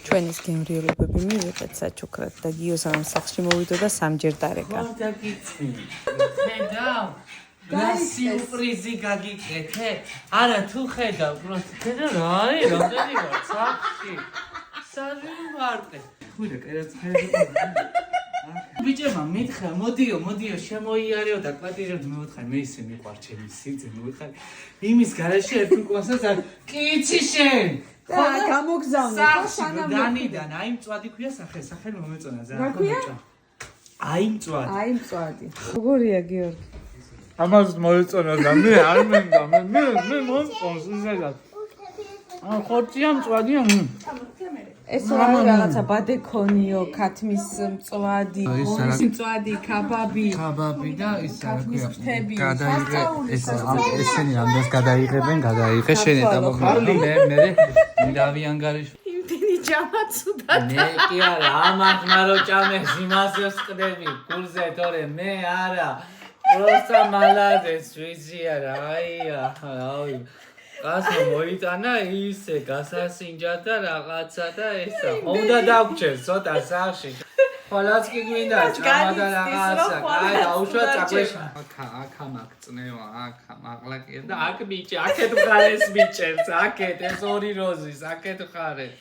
ჩვენის გემრიელებები მივიღეთ საჩუქრად და გიოს ამ სახლში მოვიდო და სამჯერ დარეკა. ხედავ? რა სიურპრიზი გაგიკეთე? არა თუ ხედავ, просто ხედა რა არის, რამდენი ვარ სახლში. საზე ვარტყე. ხუდა კერაც ხედავ. ბიჭებმა მითხრა, მოდიო, შემოიარეო და კვატირებთ მოვთხარ, მე ისე მიყვარ ჩემი სიძე, მოვთხარ. იმის garaში ერთი კონსაც არ კიცი შენ. და გამოგზავნე და სანამ დანიდან, აი მწვადი ქვია სახელი მომეწონა ზა. რა ქვია? აი მწვადი. როგორია გიორგი? ამას მოეწონა და მე არ მინდა, მე მომწონს ისედაც. ხორცია მწვადია. ეს რაღაცა ბადეკონიო, ქათმის მწვადი, ორის მწვადი, კაბაბი და ის ქათმის ფრთები. გადაიღე ესენი ამდენს გადაიღე შენ ეტაპობრივი მე მიდავი ანგარიში იმდენი ჯამაცუდა მე კი არა ამაღმა რო ჭამეს იმასებს ყდები გულზე თორე მე არა просто молодец ვიცი არა აი გასა მოიტანა ისე გასასინჯა და რაღაცა და ესა უნდა დაგვრჩეს ცოტა სახში ხოლაც კი გვინდა ჭამა და რაღაცა აი დაუშვა წაგვეშა აქა მაგწნევა აქა მაღლა კი და აქ ბიჭი აქეთ მხარეს მიჭერს აქეთ ეს ორი როზის აქეთ მხარეს